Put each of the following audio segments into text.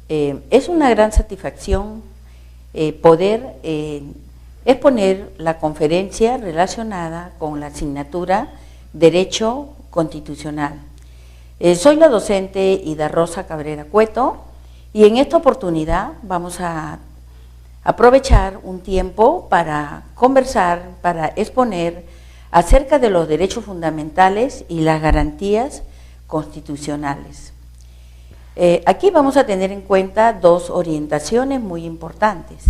Es una gran satisfacción poder exponer la conferencia relacionada con la asignatura Derecho Constitucional. Soy la docente Ida Rosa Cabrera Cueto y en esta oportunidad vamos a aprovechar un tiempo para conversar, para exponer acerca de los derechos fundamentales y las garantías constitucionales. Aquí vamos a tener en cuenta dos orientaciones muy importantes.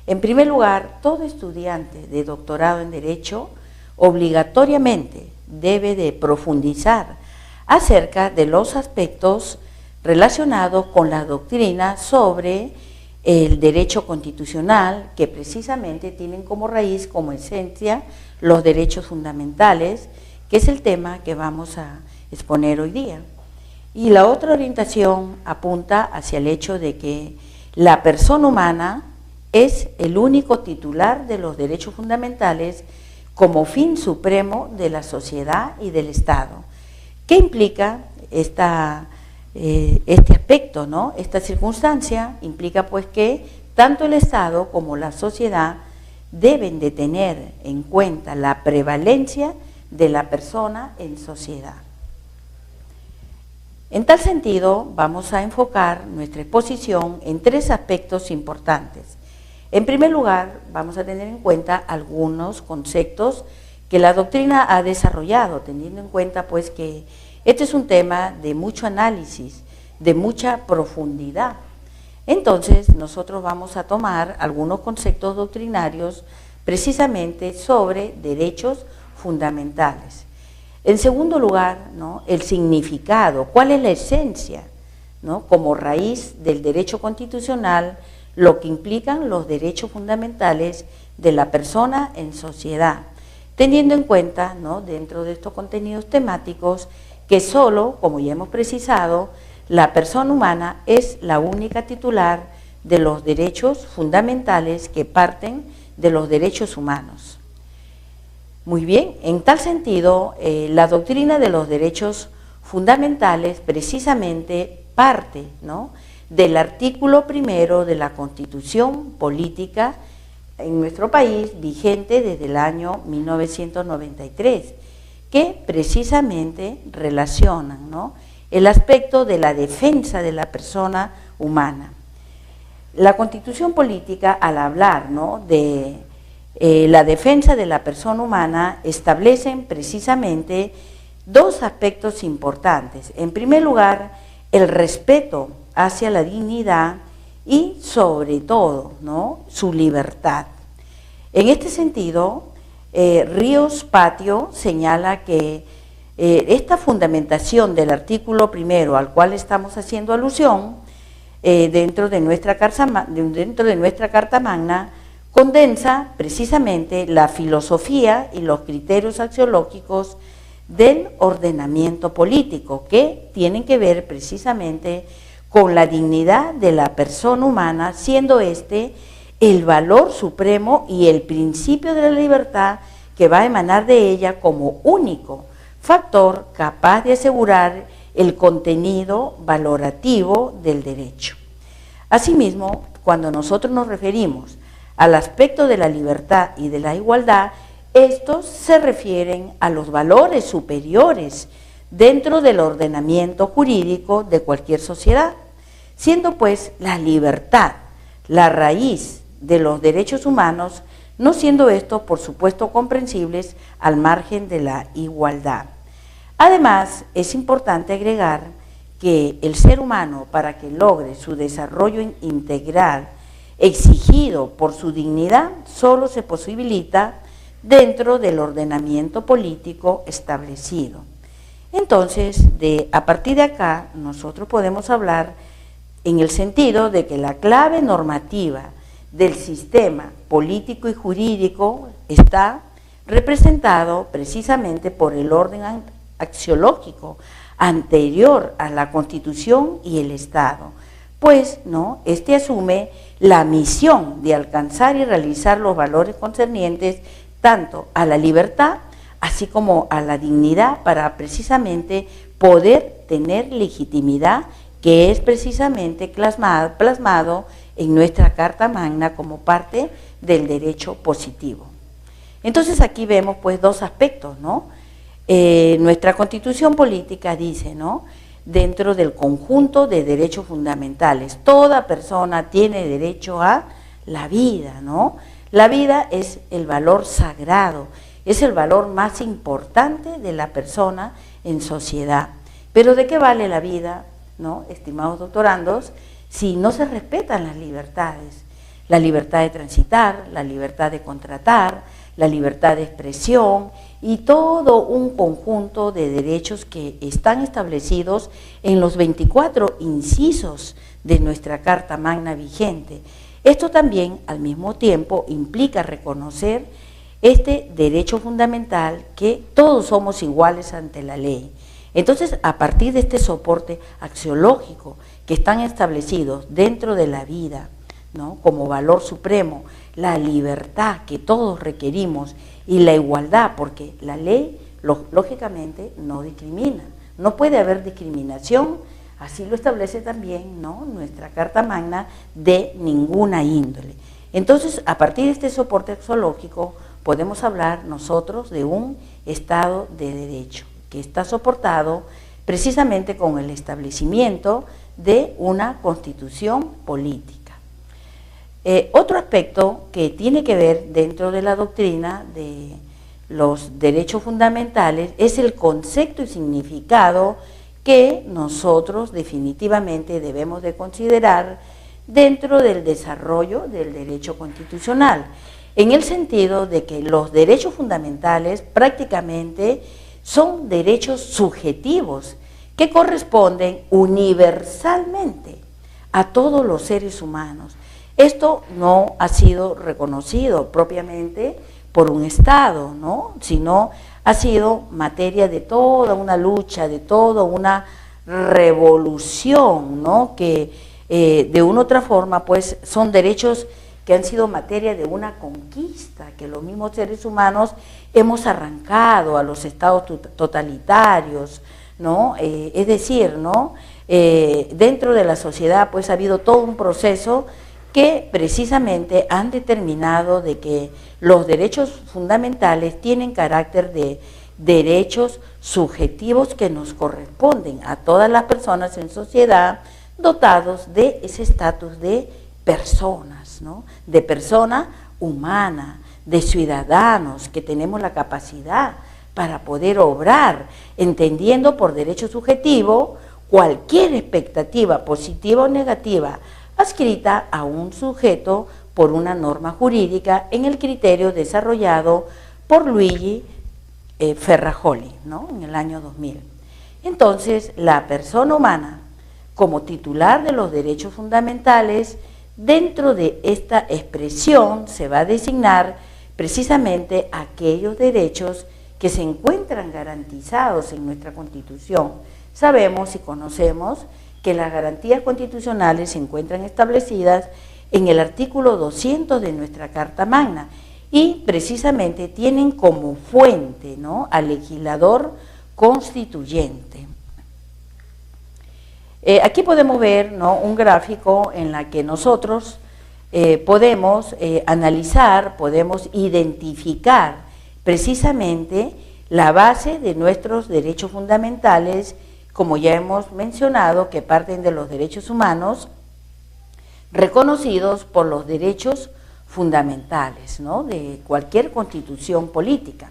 En primer lugar, todo estudiante de doctorado en Derecho obligatoriamente debe de profundizar acerca de los aspectos relacionados con la doctrina sobre el derecho constitucional, que precisamente tienen como raíz, como esencia, los derechos fundamentales, que es el tema que vamos a exponer hoy día. Y la otra orientación apunta hacia el hecho de que la persona humana es el único titular de los derechos fundamentales como fin supremo de la sociedad y del Estado. ¿Qué implica este aspecto, ¿no? Esta circunstancia implica pues que tanto el Estado como la sociedad deben de tener en cuenta la prevalencia de la persona en sociedad. En tal sentido, vamos a enfocar nuestra exposición en tres aspectos importantes. En primer lugar, vamos a tener en cuenta algunos conceptos que la doctrina ha desarrollado, teniendo en cuenta pues que este es un tema de mucho análisis, de mucha profundidad. Entonces, nosotros vamos a tomar algunos conceptos doctrinarios precisamente sobre derechos fundamentales. En segundo lugar, ¿no?, el significado, cuál es la esencia, ¿no?, como raíz del derecho constitucional, lo que implican los derechos fundamentales de la persona en sociedad, teniendo en cuenta, ¿no?, dentro de estos contenidos temáticos, que solo, como ya hemos precisado, la persona humana es la única titular de los derechos fundamentales que parten de los derechos humanos. Muy bien, en tal sentido, la doctrina de los derechos fundamentales precisamente parte, ¿no?, del artículo primero de la Constitución Política en nuestro país, vigente desde el año 1993, que precisamente relacionan, ¿no?, el aspecto de la defensa de la persona humana. La Constitución Política, al hablar, ¿no?, de la defensa de la persona humana, establecen precisamente dos aspectos importantes. En primer lugar, el respeto hacia la dignidad y sobre todo, ¿no?, su libertad. En este sentido, Ríos Patio señala que esta fundamentación del artículo primero al cual estamos haciendo alusión dentro de nuestra Carta Magna condensa precisamente la filosofía y los criterios axiológicos del ordenamiento político, que tienen que ver precisamente con la dignidad de la persona humana, siendo este el valor supremo y el principio de la libertad que va a emanar de ella como único factor capaz de asegurar el contenido valorativo del derecho. Asimismo, cuando nosotros nos referimos al aspecto de la libertad y de la igualdad, estos se refieren a los valores superiores dentro del ordenamiento jurídico de cualquier sociedad, siendo pues la libertad la raíz de los derechos humanos, no siendo estos, por supuesto, comprensibles al margen de la igualdad. Además, es importante agregar que el ser humano, para que logre su desarrollo integral exigido por su dignidad, solo se posibilita dentro del ordenamiento político establecido. Entonces, a partir de acá, nosotros podemos hablar en el sentido de que la clave normativa del sistema político y jurídico está representado precisamente por el orden axiológico anterior a la Constitución y el Estado, pues ¿no?, este asume la misión de alcanzar y realizar los valores concernientes tanto a la libertad así como a la dignidad para precisamente poder tener legitimidad que es precisamente plasmado en nuestra Carta Magna como parte del derecho positivo. Entonces aquí vemos pues dos aspectos, ¿no? Nuestra Constitución Política dice, ¿no?, dentro del conjunto de derechos fundamentales, toda persona tiene derecho a la vida, ¿no? La vida es el valor sagrado, es el valor más importante de la persona en sociedad. Pero ¿de qué vale la vida, no, estimados doctorandos, si no se respetan las libertades? La libertad de transitar, la libertad de contratar, la libertad de expresión y todo un conjunto de derechos que están establecidos en los 24 incisos de nuestra Carta Magna vigente. Esto también, al mismo tiempo, implica reconocer este derecho fundamental, que todos somos iguales ante la ley. Entonces, a partir de este soporte axiológico que están establecidos dentro de la vida, ¿no?, como valor supremo, la libertad que todos requerimos y la igualdad, porque la ley lógicamente no discrimina, no puede haber discriminación, así lo establece también, ¿no?, nuestra Carta Magna, de ninguna índole. Entonces, a partir de este soporte axiológico podemos hablar nosotros de un Estado de Derecho que está soportado precisamente con el establecimiento de una Constitución política. Otro aspecto que tiene que ver dentro de la doctrina de los derechos fundamentales es el concepto y significado que nosotros definitivamente debemos de considerar dentro del desarrollo del derecho constitucional, en el sentido de que los derechos fundamentales prácticamente son derechos subjetivos que corresponden universalmente a todos los seres humanos. Esto no ha sido reconocido propiamente por un Estado, ¿no?, sino ha sido materia de toda una lucha, de toda una revolución, ¿no?, que de una u otra forma pues son derechos que han sido materia de una conquista, que los mismos seres humanos hemos arrancado a los estados totalitarios, ¿no? Es decir, ¿no?, dentro de la sociedad pues ha habido todo un proceso que precisamente han determinado de que los derechos fundamentales tienen carácter de derechos subjetivos que nos corresponden a todas las personas en sociedad, dotados de ese estatus de personas, ¿no?, de persona humana, de ciudadanos que tenemos la capacidad para poder obrar, entendiendo por derecho subjetivo cualquier expectativa positiva o negativa adscrita a un sujeto por una norma jurídica en el criterio desarrollado por Luigi Ferrajoli, ¿no?, en el año 2000. Entonces, la persona humana, como titular de los derechos fundamentales, dentro de esta expresión se va a designar precisamente aquellos derechos que se encuentran garantizados en nuestra Constitución. Sabemos y conocemos que las garantías constitucionales se encuentran establecidas en el artículo 200 de nuestra Carta Magna y precisamente tienen como fuente, ¿no?, al legislador constituyente. Aquí podemos ver, ¿no?, un gráfico en la que nosotros podemos analizar, podemos identificar precisamente la base de nuestros derechos fundamentales, como ya hemos mencionado, que parten de los derechos humanos reconocidos por los derechos fundamentales, ¿no?, de cualquier constitución política.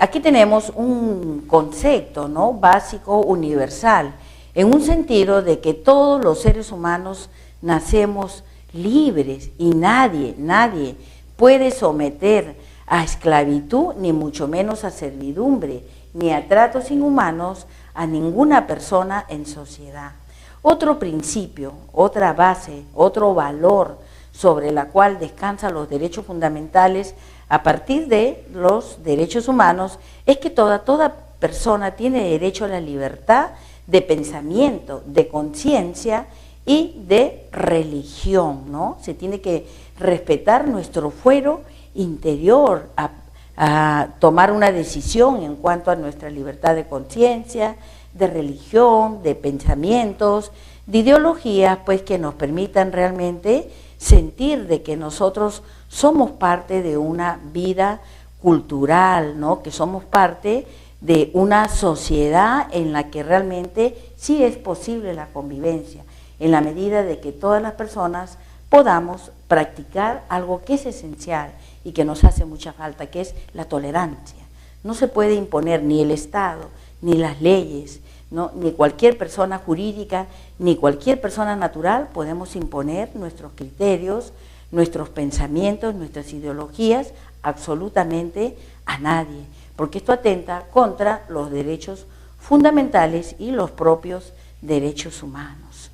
Aquí tenemos un concepto, ¿no?, básico, universal, en un sentido de que todos los seres humanos nacemos libres y nadie puede someter a esclavitud, ni mucho menos a servidumbre, ni a tratos inhumanos a ninguna persona en sociedad. Otro principio, otra base, otro valor sobre la cual descansan los derechos fundamentales a partir de los derechos humanos es que toda persona tiene derecho a la libertad de pensamiento, de conciencia y de religión, ¿no? Se tiene que respetar nuestro fuero interior a tomar una decisión en cuanto a nuestra libertad de conciencia, de religión, de pensamientos, de ideologías, pues que nos permitan realmente sentir de que nosotros somos parte de una vida cultural, ¿no? Que somos parte de una sociedad en la que realmente sí es posible la convivencia, en la medida de que todas las personas podamos practicar algo que es esencial y que nos hace mucha falta, que es la tolerancia. No se puede imponer ni el Estado, ni las leyes, ¿no? Ni cualquier persona jurídica, ni cualquier persona natural podemos imponer nuestros criterios, nuestros pensamientos, nuestras ideologías, absolutamente a nadie, porque esto atenta contra los derechos fundamentales y los propios derechos humanos.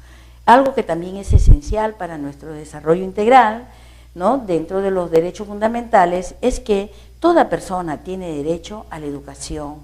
Algo que también es esencial para nuestro desarrollo integral, ¿no? Dentro de los derechos fundamentales, es que toda persona tiene derecho a la educación.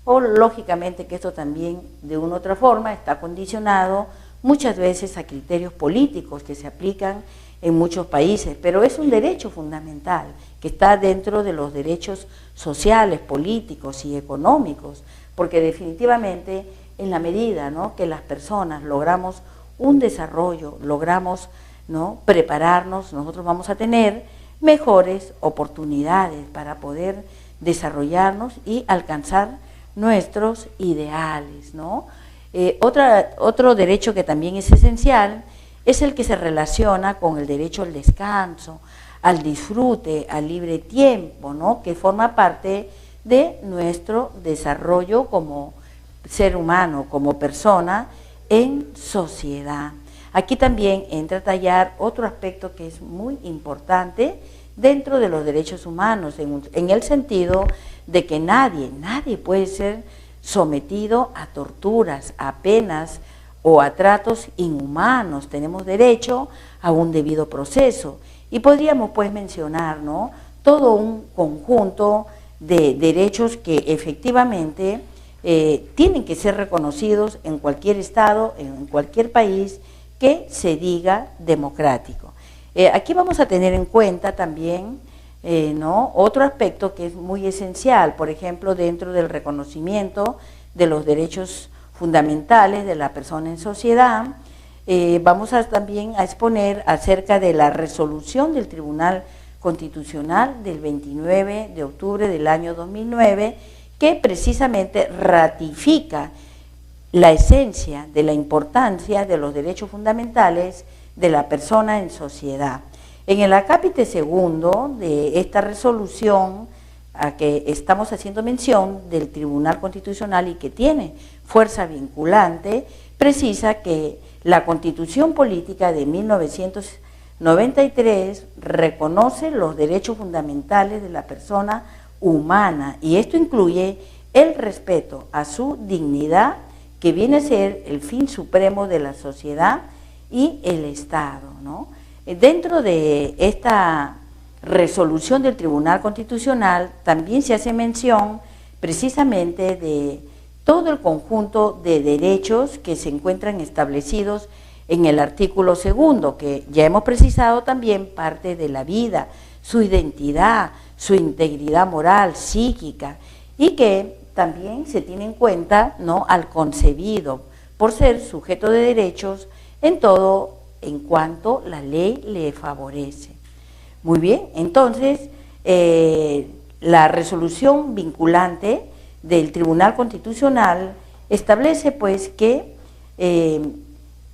O lógicamente que esto también de una u otra forma está condicionado muchas veces a criterios políticos que se aplican en muchos países, pero es un derecho fundamental que está dentro de los derechos sociales, políticos y económicos, porque definitivamente en la medida, ¿no?, que las personas logramos un desarrollo, logramos, ¿no?, prepararnos, nosotros vamos a tener mejores oportunidades para poder desarrollarnos y alcanzar nuestros ideales, ¿no? Otro derecho que también es esencial es el que se relaciona con el derecho al descanso, al disfrute, al libre tiempo, ¿no?, que forma parte de nuestro desarrollo como ser humano, como persona en sociedad. Aquí también entra a tallar otro aspecto que es muy importante dentro de los derechos humanos, en el sentido de que nadie puede ser sometido a torturas, a penas o a tratos inhumanos. Tenemos derecho a un debido proceso y podríamos pues mencionar, ¿no?, todo un conjunto de derechos que efectivamente tienen que ser reconocidos en cualquier estado, en cualquier país que se diga democrático. Aquí vamos a tener en cuenta también ¿no?, otro aspecto que es muy esencial, por ejemplo, dentro del reconocimiento de los derechos fundamentales de la persona en sociedad. Vamos también a exponer acerca de la resolución del Tribunal Constitucional del 29 de octubre del año 2009, que precisamente ratifica la esencia de la importancia de los derechos fundamentales de la persona en sociedad. En el acápite segundo de esta resolución a que estamos haciendo mención del Tribunal Constitucional y que tiene fuerza vinculante, precisa que la Constitución Política de 1993 reconoce los derechos fundamentales de la persona humana y esto incluye el respeto a su dignidad, que viene a ser el fin supremo de la sociedad y el Estado, ¿no? Dentro de esta resolución del Tribunal Constitucional también se hace mención precisamente de todo el conjunto de derechos que se encuentran establecidos en el artículo segundo, que ya hemos precisado también parte de la vida, su identidad, su integridad moral, psíquica, y que también se tiene en cuenta, ¿no?, al concebido por ser sujeto de derechos en todo en cuanto la ley le favorece. Muy bien, entonces la resolución vinculante del Tribunal Constitucional establece pues que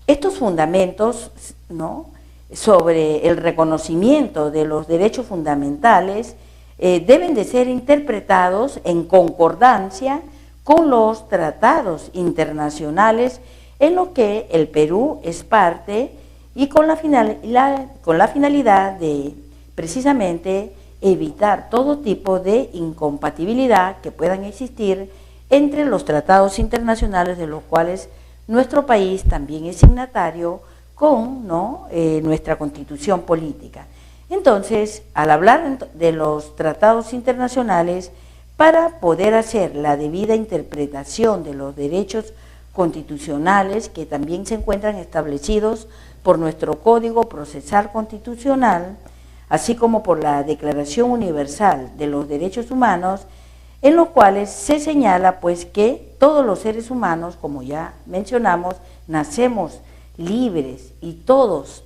estos fundamentos, ¿no?, sobre el reconocimiento de los derechos fundamentales deben de ser interpretados en concordancia con los tratados internacionales en los que el Perú es parte y con la finalidad de precisamente evitar todo tipo de incompatibilidad que puedan existir entre los tratados internacionales de los cuales nuestro país también es signatario con, ¿no?, nuestra Constitución política. Entonces, al hablar de los tratados internacionales, para poder hacer la debida interpretación de los derechos constitucionales que también se encuentran establecidos por nuestro Código Procesal Constitucional, así como por la Declaración Universal de los Derechos Humanos, en los cuales se señala pues que todos los seres humanos, como ya mencionamos, nacemos libres y todos,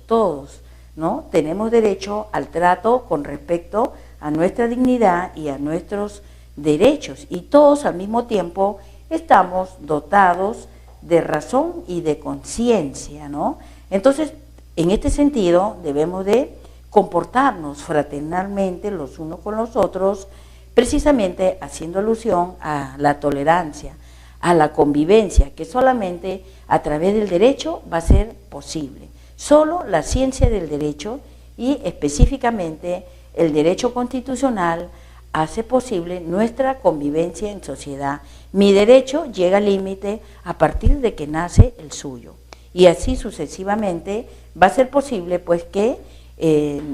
¿no? Tenemos derecho al trato con respecto a nuestra dignidad y a nuestros derechos, y todos al mismo tiempo estamos dotados de razón y de conciencia, ¿no? Entonces, en este sentido, debemos de comportarnos fraternalmente los unos con los otros, precisamente haciendo alusión a la tolerancia, a la convivencia, que solamente a través del derecho va a ser posible. Solo la ciencia del derecho y específicamente el derecho constitucional hace posible nuestra convivencia en sociedad. Mi derecho llega al límite a partir de que nace el suyo. Y así sucesivamente va a ser posible pues que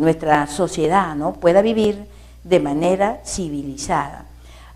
nuestra sociedad, ¿no?, pueda vivir de manera civilizada.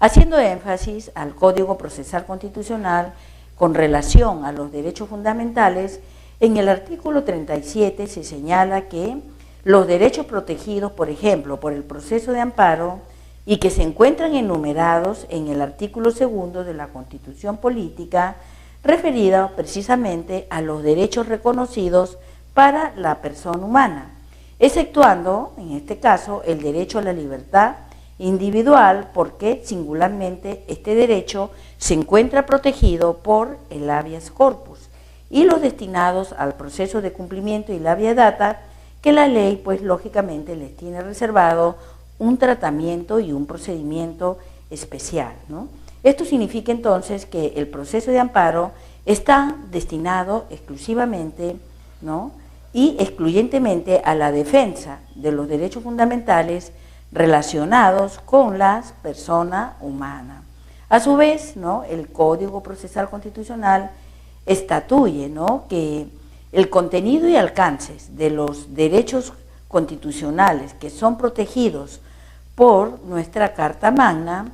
Haciendo énfasis al Código Procesal Constitucional con relación a los derechos fundamentales, en el artículo 37 se señala que los derechos protegidos, por ejemplo, por el proceso de amparo y que se encuentran enumerados en el artículo 2 de la Constitución Política, referida precisamente a los derechos reconocidos para la persona humana, exceptuando, en este caso, el derecho a la libertad individual, porque singularmente este derecho se encuentra protegido por el habeas corpus, y los destinados al proceso de cumplimiento y la vía data, que la ley pues lógicamente les tiene reservado un tratamiento y un procedimiento especial, ¿no? Esto significa entonces que el proceso de amparo está destinado exclusivamente, ¿no?, y excluyentemente a la defensa de los derechos fundamentales relacionados con las personas humanas. A su vez, ¿no?, el Código Procesal Constitucional estatuye, ¿no?, que el contenido y alcances de los derechos constitucionales que son protegidos por nuestra Carta Magna,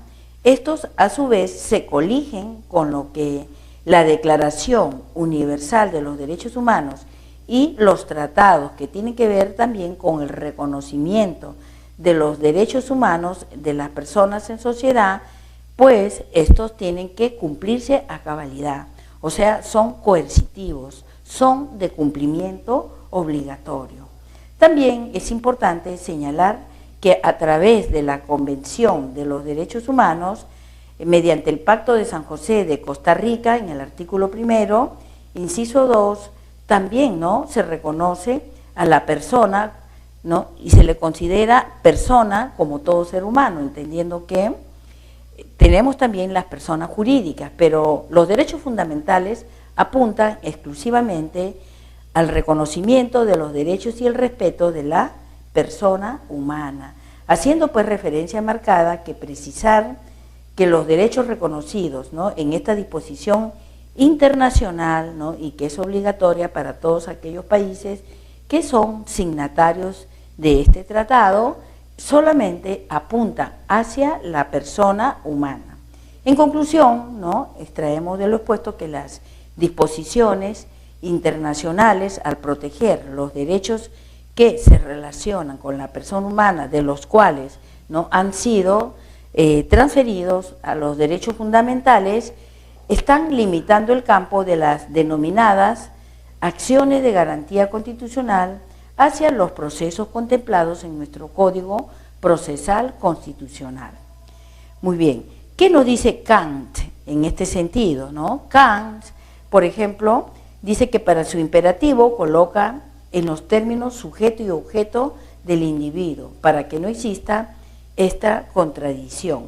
estos a su vez se coligen con lo que la Declaración Universal de los Derechos Humanos y los tratados que tienen que ver también con el reconocimiento de los derechos humanos de las personas en sociedad, pues estos tienen que cumplirse a cabalidad, o sea, son coercitivos, son de cumplimiento obligatorio. También es importante señalar que a través de la Convención de los Derechos Humanos, mediante el Pacto de San José de Costa Rica, en el artículo 1, inciso 2, también, ¿no?, se reconoce a la persona, ¿no?, y se le considera persona como todo ser humano, entendiendo que tenemos también las personas jurídicas, pero los derechos fundamentales apuntan exclusivamente al reconocimiento de los derechos y el respeto de la persona humana, haciendo pues referencia marcada que precisar que los derechos reconocidos, ¿no?, en esta disposición internacional, ¿no?, y que es obligatoria para todos aquellos países que son signatarios de este tratado, solamente apunta hacia la persona humana. En conclusión, ¿no?, extraemos de lo expuesto que las disposiciones internacionales, al proteger los derechos que se relacionan con la persona humana, de los cuales no han sido transferidos a los derechos fundamentales, están limitando el campo de las denominadas acciones de garantía constitucional hacia los procesos contemplados en nuestro Código Procesal Constitucional. Muy bien, ¿qué nos dice Kant en este sentido, ¿no? Kant, por ejemplo, dice que para su imperativo coloca en los términos sujeto y objeto del individuo, para que no exista esta contradicción.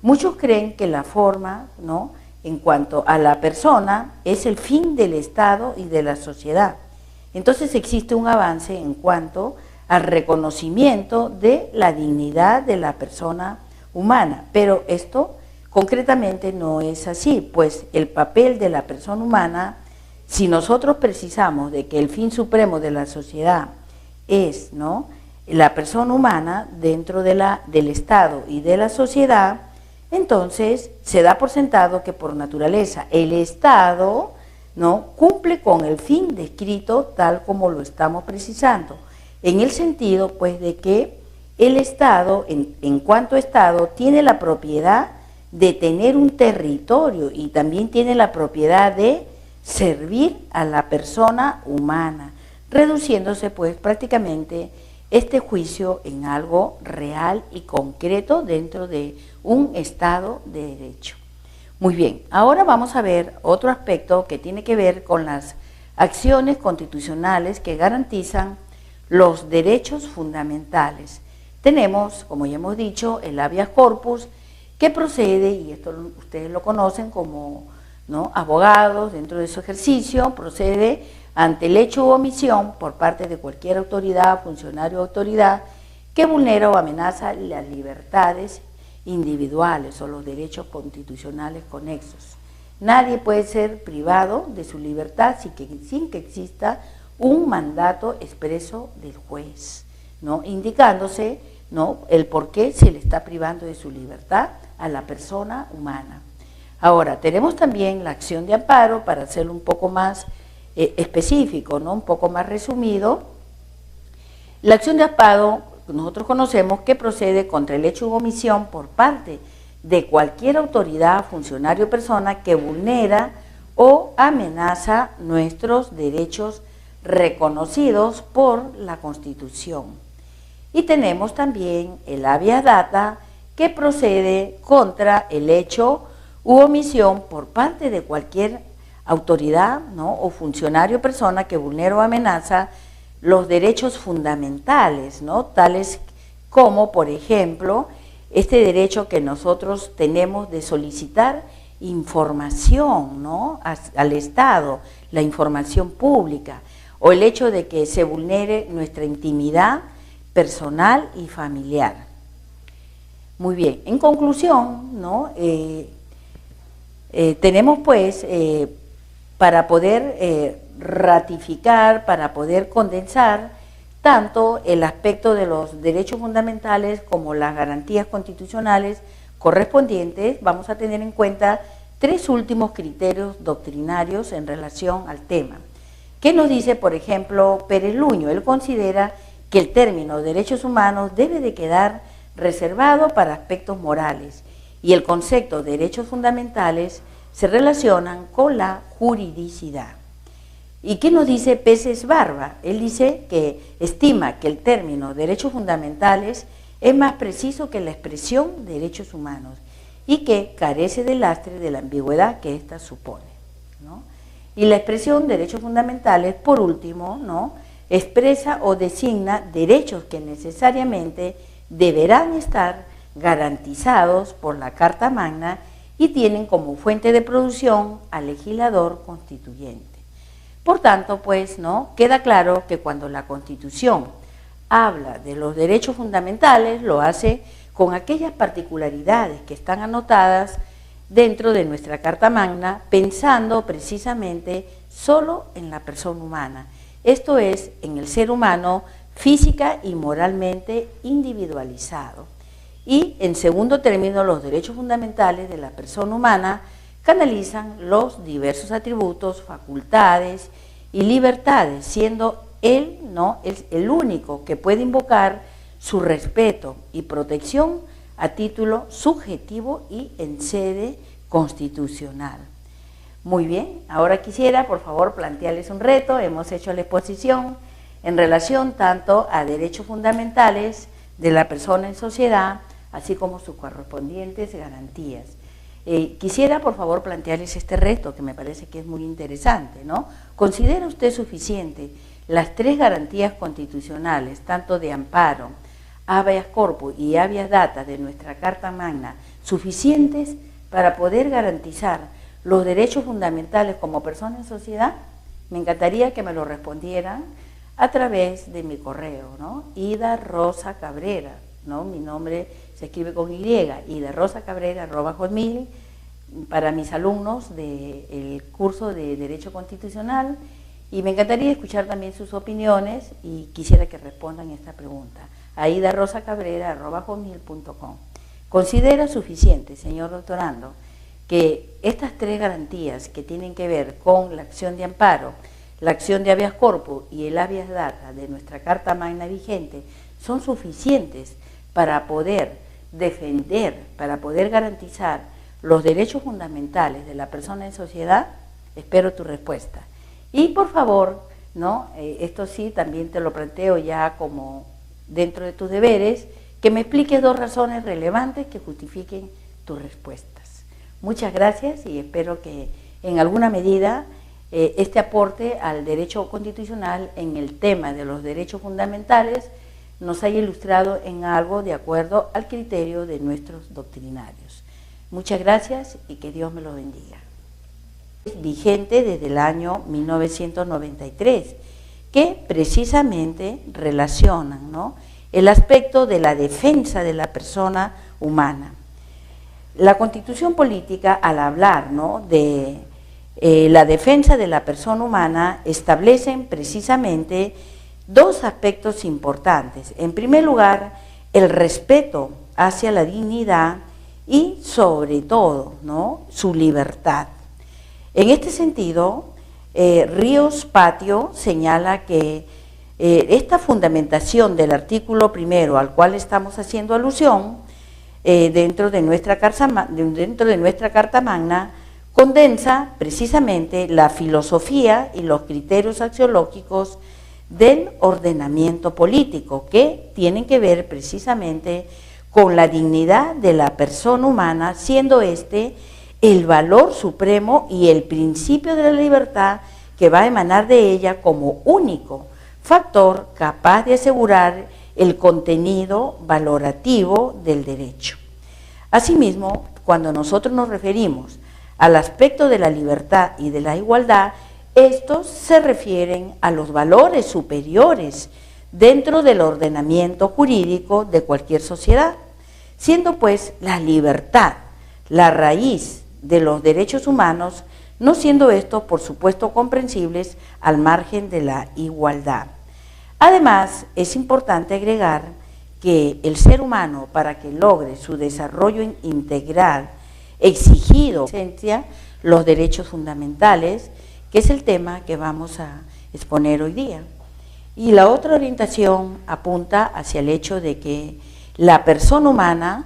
Muchos creen que la forma, ¿no?, en cuanto a la persona es el fin del Estado y de la sociedad. Entonces existe un avance en cuanto al reconocimiento de la dignidad de la persona humana, pero esto concretamente no es así, pues el papel de la persona humana, si nosotros precisamos de que el fin supremo de la sociedad es, ¿no?, la persona humana dentro del Estado y de la sociedad, entonces se da por sentado que por naturaleza el Estado, ¿no?, cumple con el fin descrito tal como lo estamos precisando, en el sentido pues de que el Estado, en cuanto Estado, tiene la propiedad de tener un territorio y también tiene la propiedad de servir a la persona humana, reduciéndose pues prácticamente este juicio en algo real y concreto dentro de un Estado de Derecho. Muy bien, ahora vamos a ver otro aspecto que tiene que ver con las acciones constitucionales que garantizan los derechos fundamentales. Tenemos, como ya hemos dicho, el habeas corpus, que procede, y esto ustedes lo conocen como, ¿no?, abogados dentro de su ejercicio, procede ante el hecho u omisión por parte de cualquier autoridad, funcionario o autoridad que vulnera o amenaza las libertades individuales o los derechos constitucionales conexos. Nadie puede ser privado de su libertad sin que exista un mandato expreso del juez, ¿no?, indicándose, ¿no?, el por qué se le está privando de su libertad a la persona humana. Ahora, tenemos también la acción de amparo, para hacerlo un poco más específico, ¿no?, un poco más resumido. La acción de amparo nosotros conocemos que procede contra el hecho u omisión por parte de cualquier autoridad, funcionario o persona que vulnera o amenaza nuestros derechos reconocidos por la Constitución. Y tenemos también el habeas data, que procede contra el hecho u omisión por parte de cualquier autoridad, ¿no?, o funcionario o persona que vulnera o amenaza los derechos fundamentales, ¿no?, tales como, por ejemplo, este derecho que nosotros tenemos de solicitar información, ¿no?, al Estado, la información pública, o el hecho de que se vulnere nuestra intimidad personal y familiar. Muy bien, en conclusión, ¿no?, tenemos pues, para poder ratificar, para poder condensar tanto el aspecto de los derechos fundamentales como las garantías constitucionales correspondientes, vamos a tener en cuenta tres últimos criterios doctrinarios en relación al tema. ¿Qué nos dice, por ejemplo, Pérez Luño? Él considera que el término derechos humanos debe de quedar reservado para aspectos morales y el concepto de derechos fundamentales se relacionan con la juridicidad. ¿Y qué nos dice Peces Barba? Él dice que estima que el término derechos fundamentales es más preciso que la expresión derechos humanos y que carece del lastre de la ambigüedad que ésta supone, ¿no? Y la expresión derechos fundamentales, por último, ¿no?, expresa o designa derechos que necesariamente deberán estar garantizados por la Carta Magna y tienen como fuente de producción al legislador constituyente. Por tanto, pues, ¿no?, queda claro que cuando la Constitución habla de los derechos fundamentales, lo hace con aquellas particularidades que están anotadas dentro de nuestra Carta Magna, pensando precisamente solo en la persona humana, esto es, en el ser humano física y moralmente individualizado. Y, en segundo término, los derechos fundamentales de la persona humana canalizan los diversos atributos, facultades y libertades, siendo él, ¿no?, el único que puede invocar su respeto y protección a título subjetivo y en sede constitucional. Muy bien, ahora quisiera, por favor, plantearles un reto. Hemos hecho la exposición en relación tanto a derechos fundamentales de la persona en sociedad, así como sus correspondientes garantías. Quisiera, por favor, plantearles este reto, que me parece que es muy interesante, ¿no? ¿Considera usted suficiente las tres garantías constitucionales, tanto de amparo, habeas corpus y habeas data de nuestra Carta Magna, suficientes para poder garantizar los derechos fundamentales como persona en sociedad? Me encantaría que me lo respondieran a través de mi correo, ¿no? Ida Rosa Cabrera, ¿no? Mi nombre se escribe con Y, idarosacabrera@hotmail, para mis alumnos del curso de Derecho Constitucional, y me encantaría escuchar también sus opiniones y quisiera que respondan esta pregunta a idarosacabrera@hotmail.com. ¿Considera suficiente, señor doctorando, que estas tres garantías que tienen que ver con la acción de amparo, la acción de habeas corpus y el habeas data de nuestra Carta Magna vigente son suficientes para poder defender, para poder garantizar los derechos fundamentales de la persona en sociedad? Espero tu respuesta. Y por favor, ¿no? Esto sí, también te lo planteo ya como dentro de tus deberes, que me expliques 2 razones relevantes que justifiquen tus respuestas. Muchas gracias y espero que en alguna medida este aporte al derecho constitucional en el tema de los derechos fundamentales nos haya ilustrado en algo de acuerdo al criterio de nuestros doctrinarios. Muchas gracias y que Dios me lo bendiga. Es vigente desde el año 1993, que precisamente relacionan, ¿no?, el aspecto de la defensa de la persona humana. La Constitución política, al hablar, ¿no?, de la defensa de la persona humana, establecen precisamente 2 aspectos importantes. En primer lugar, el respeto hacia la dignidad y, sobre todo, ¿no?, su libertad. En este sentido, Ríos Patio señala que esta fundamentación del artículo primero al cual estamos haciendo alusión dentro de nuestra Carta Magna condensa precisamente la filosofía y los criterios axiológicos del ordenamiento político, que tienen que ver precisamente con la dignidad de la persona humana, siendo este el valor supremo y el principio de la libertad que va a emanar de ella como único factor capaz de asegurar el contenido valorativo del derecho. Asimismo, cuando nosotros nos referimos al aspecto de la libertad y de la igualdad, estos se refieren a los valores superiores dentro del ordenamiento jurídico de cualquier sociedad, siendo pues la libertad la raíz de los derechos humanos, no siendo estos, por supuesto, comprensibles al margen de la igualdad. Además, es importante agregar que el ser humano, para que logre su desarrollo integral, exigido los derechos fundamentales, que es el tema que vamos a exponer hoy día. Y la otra orientación apunta hacia el hecho de que la persona humana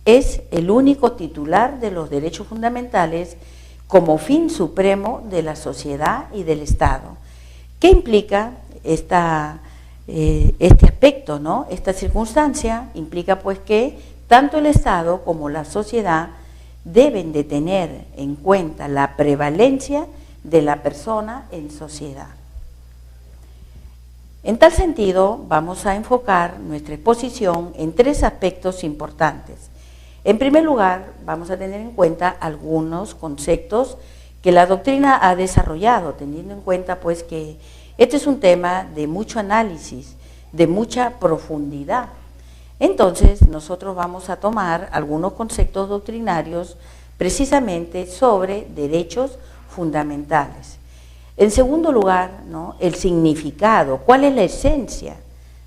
es el único titular de los derechos fundamentales como fin supremo de la sociedad y del Estado. ¿Qué implica este aspecto, ¿no? Esta circunstancia implica pues que tanto el Estado como la sociedad deben de tener en cuenta la prevalencia de la persona en sociedad. En tal sentido, vamos a enfocar nuestra exposición en 3 aspectos importantes. En primer lugar, vamos a tener en cuenta algunos conceptos que la doctrina ha desarrollado, teniendo en cuenta pues que este es un tema de mucho análisis, de mucha profundidad. Entonces, nosotros vamos a tomar algunos conceptos doctrinarios precisamente sobre derechos fundamentales. En segundo lugar, ¿no?, el significado, cuál es la esencia,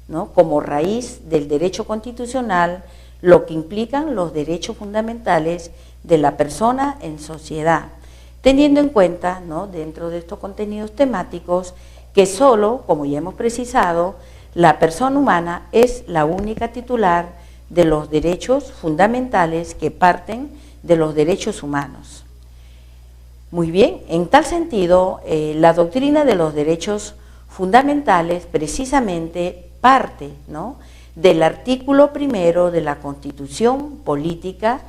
¿no?, como raíz del derecho constitucional, lo que implican los derechos fundamentales de la persona en sociedad, teniendo en cuenta, ¿no?, dentro de estos contenidos temáticos, que solo, como ya hemos precisado, la persona humana es la única titular de los derechos fundamentales que parten de los derechos humanos. Muy bien, en tal sentido, la doctrina de los derechos fundamentales precisamente parte, ¿no?, del artículo primero de la Constitución política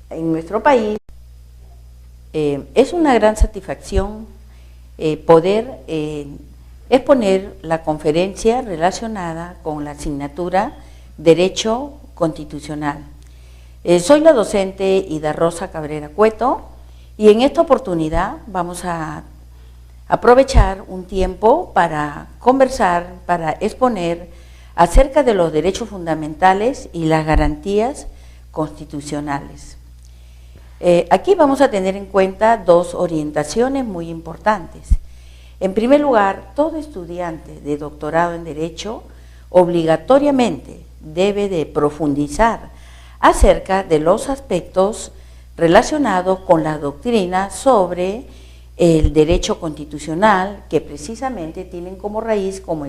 en nuestro país. Es una gran satisfacción poder exponer la conferencia relacionada con la asignatura Derecho Constitucional. Soy la docente Ida Rosa Cabrera Cueto y en esta oportunidad vamos a aprovechar un tiempo para conversar, para exponer acerca de los derechos fundamentales y las garantías constitucionales. Aquí vamos a tener en cuenta 2 orientaciones muy importantes. En primer lugar, todo estudiante de doctorado en Derecho obligatoriamente debe de profundizar acerca de los aspectos relacionados con la doctrina sobre el derecho constitucional, que precisamente tienen como raíz, como